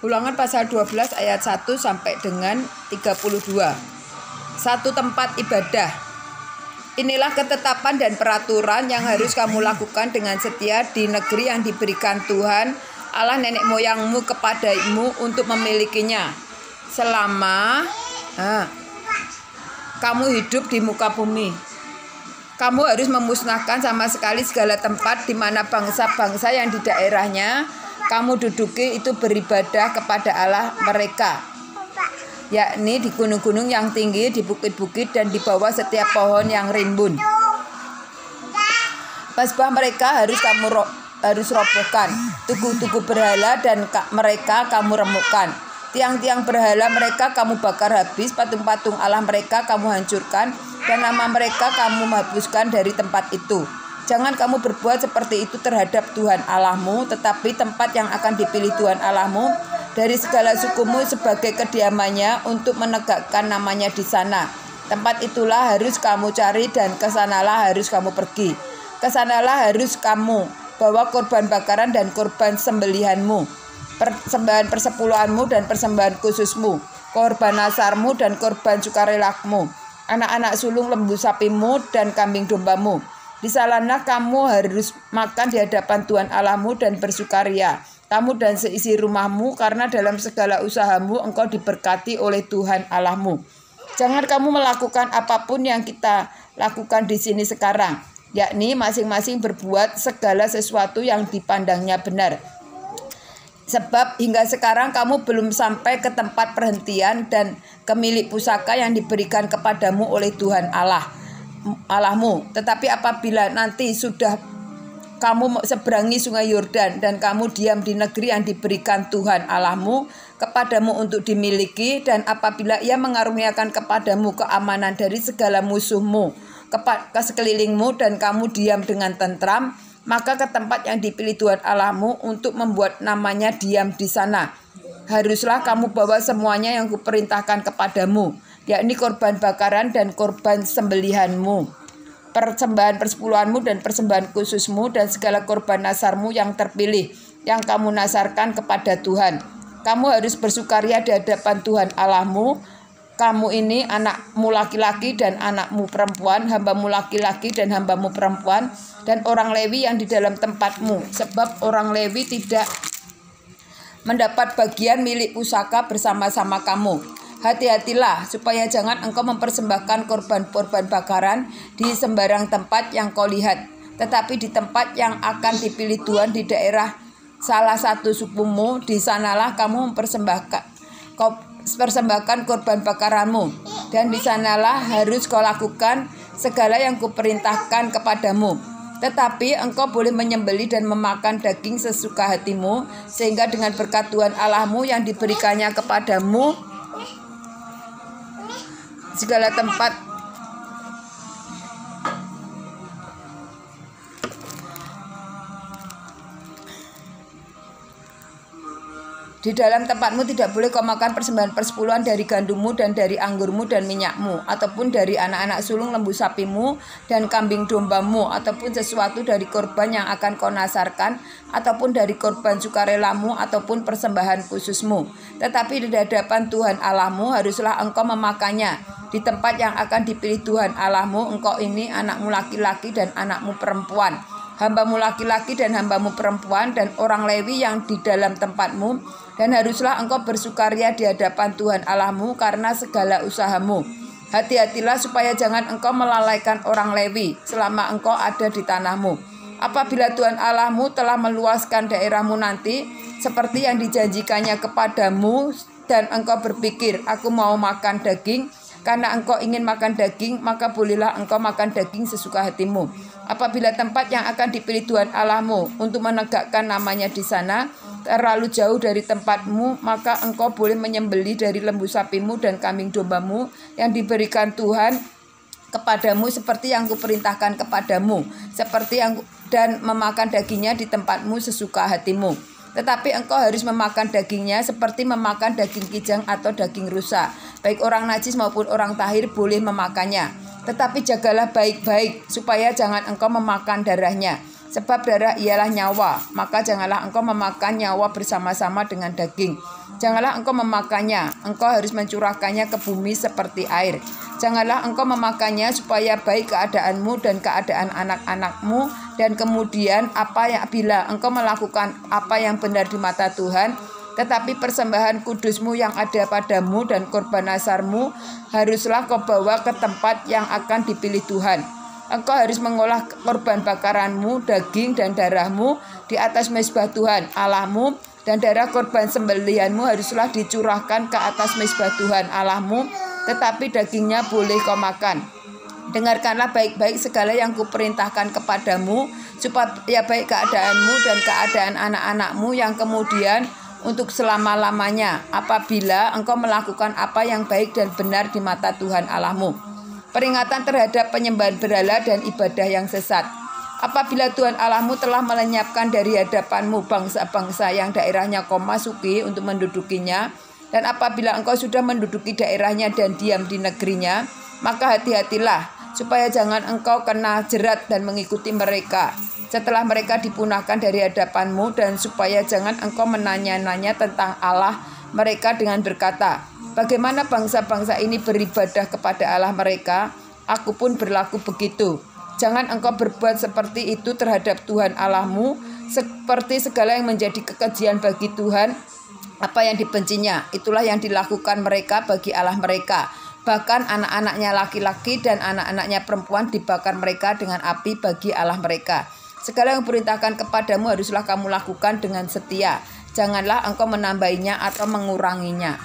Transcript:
Ulangan pasal 12 ayat 1 sampai dengan 32. Satu tempat ibadah. Inilah ketetapan dan peraturan yang harus kamu lakukan dengan setia di negeri yang diberikan Tuhan Allah nenek moyangmu kepadamu untuk memilikinya selama kamu hidup di muka bumi. Kamu harus memusnahkan sama sekali segala tempat di mana bangsa-bangsa yang di daerahnya kamu duduki itu beribadah kepada Allah mereka, yakni di gunung-gunung yang tinggi, di bukit-bukit, dan di bawah setiap pohon yang rimbun. Mesbah mereka harus robohkan, tugu-tugu berhala dan mereka kamu remukkan. Tiang-tiang berhala mereka kamu bakar habis, patung-patung Allah mereka kamu hancurkan, dan nama mereka kamu hapuskan dari tempat itu. Jangan kamu berbuat seperti itu terhadap Tuhan Allahmu, tetapi tempat yang akan dipilih Tuhan Allahmu dari segala sukumu sebagai kediamannya untuk menegakkan namanya di sana. Tempat itulah harus kamu cari dan kesanalah harus kamu pergi. Kesanalah harus kamu bawa korban bakaran dan korban sembelihanmu, persembahan persepuluhanmu dan persembahan khususmu, korban nasarmu dan korban sukarelamu, anak-anak sulung lembu sapimu dan kambing dombamu. Di sananya kamu harus makan di hadapan Tuhan Allahmu dan bersukaria, kamu dan seisi rumahmu, karena dalam segala usahamu engkau diberkati oleh Tuhan Allahmu. Jangan kamu melakukan apapun yang kita lakukan di sini sekarang, yakni masing-masing berbuat segala sesuatu yang dipandangnya benar. Sebab hingga sekarang kamu belum sampai ke tempat perhentian dan ke milik pusaka yang diberikan kepadamu oleh Tuhan Allahmu. Tetapi apabila nanti sudah kamu seberangi sungai Yordan dan kamu diam di negeri yang diberikan Tuhan Allahmu kepadamu untuk dimiliki, dan apabila ia mengaruniakan kepadamu keamanan dari segala musuhmu ke sekelilingmu dan kamu diam dengan tentram, maka ke tempat yang dipilih Tuhan Allahmu untuk membuat namanya diam di sana, haruslah kamu bawa semuanya yang kuperintahkan kepadamu, yakni korban bakaran dan korban sembelihanmu, persembahan persepuluhanmu dan persembahan khususmu, dan segala korban nasarmu yang terpilih yang kamu nasarkan kepada Tuhan. Kamu harus bersukaria di hadapan Tuhan Allahmu. Kamu ini anakmu laki-laki dan anakmu perempuan, hambamu laki-laki dan hambamu perempuan, dan orang Lewi yang di dalam tempatmu, sebab orang Lewi tidak mendapat bagian milik pusaka bersama-sama kamu. Hati-hatilah supaya jangan engkau mempersembahkan korban-korban bakaran di sembarang tempat yang kau lihat, tetapi di tempat yang akan dipilih Tuhan di daerah salah satu sukumu, di sanalah kamu persembahkan korban bakaranmu, dan di sanalah harus kau lakukan segala yang kuperintahkan kepadamu. Tetapi engkau boleh menyembelih dan memakan daging sesuka hatimu, sehingga dengan berkat Tuhan Allahmu yang diberikannya kepadamu segala tempat di dalam tempatmu tidak boleh kau makan persembahan persepuluhan dari gandummu dan dari anggurmu dan minyakmu, ataupun dari anak-anak sulung lembu sapimu dan kambing dombamu, ataupun sesuatu dari korban yang akan kau nasarkan, ataupun dari korban sukarelamu, ataupun persembahan khususmu. Tetapi di hadapan Tuhan Allahmu haruslah engkau memakannya di tempat yang akan dipilih Tuhan Allahmu. Engkau ini anakmu laki-laki dan anakmu perempuan, hambamu laki-laki dan hambamu perempuan, dan orang Lewi yang di dalam tempatmu, dan haruslah engkau bersukaria di hadapan Tuhan Allahmu karena segala usahamu. Hati-hatilah supaya jangan engkau melalaikan orang Lewi selama engkau ada di tanahmu. Apabila Tuhan Allahmu telah meluaskan daerahmu nanti seperti yang dijanjikannya kepadamu, dan engkau berpikir, aku mau makan daging, karena engkau ingin makan daging, maka bolehlah engkau makan daging sesuka hatimu. Apabila tempat yang akan dipilih Tuhan Allahmu untuk menegakkan namanya di sana terlalu jauh dari tempatmu, maka engkau boleh menyembelih dari lembu sapimu dan kambing dombamu yang diberikan Tuhan kepadamu seperti yang kuperintahkan kepadamu, dan memakan dagingnya di tempatmu sesuka hatimu. Tetapi engkau harus memakan dagingnya seperti memakan daging kijang atau daging rusa. Baik orang najis maupun orang tahir boleh memakannya. Tetapi jagalah baik-baik supaya jangan engkau memakan darahnya. Sebab darah ialah nyawa, maka janganlah engkau memakan nyawa bersama-sama dengan daging. Janganlah engkau memakannya, engkau harus mencurahkannya ke bumi seperti air. Janganlah engkau memakannya supaya baik keadaanmu dan keadaan anak-anakmu. Dan kemudian bila engkau melakukan apa yang benar di mata Tuhan, tetapi persembahan kudusmu yang ada padamu dan korban nasarmu haruslah kau bawa ke tempat yang akan dipilih Tuhan. Engkau harus mengolah korban bakaranmu, daging dan darahmu di atas mezbah Tuhan Allahmu, dan darah korban sembelihanmu haruslah dicurahkan ke atas mezbah Tuhan Allahmu, tetapi dagingnya boleh kau makan. Dengarkanlah baik-baik segala yang kuperintahkan kepadamu, supaya baik keadaanmu dan keadaan anak-anakmu yang kemudian untuk selama-lamanya, apabila engkau melakukan apa yang baik dan benar di mata Tuhan Allahmu. Peringatan terhadap penyembahan berhala dan ibadah yang sesat. Apabila Tuhan Allahmu telah melenyapkan dari hadapanmu bangsa-bangsa yang daerahnya kau masuki untuk mendudukinya, dan apabila engkau sudah menduduki daerahnya dan diam di negerinya, maka hati-hatilah supaya jangan engkau kena jerat dan mengikuti mereka setelah mereka dipunahkan dari hadapanmu, dan supaya jangan engkau menanya-nanya tentang Allah mereka dengan berkata, bagaimana bangsa-bangsa ini beribadah kepada Allah mereka, aku pun berlaku begitu. Jangan engkau berbuat seperti itu terhadap Tuhan Allahmu, seperti segala yang menjadi kekejian bagi Tuhan, apa yang dibencinya, itulah yang dilakukan mereka bagi Allah mereka. Bahkan anak-anaknya laki-laki dan anak-anaknya perempuan dibakar mereka dengan api bagi Allah mereka. Segala yang perintahkan kepadamu haruslah kamu lakukan dengan setia. Janganlah engkau menambahinya atau menguranginya.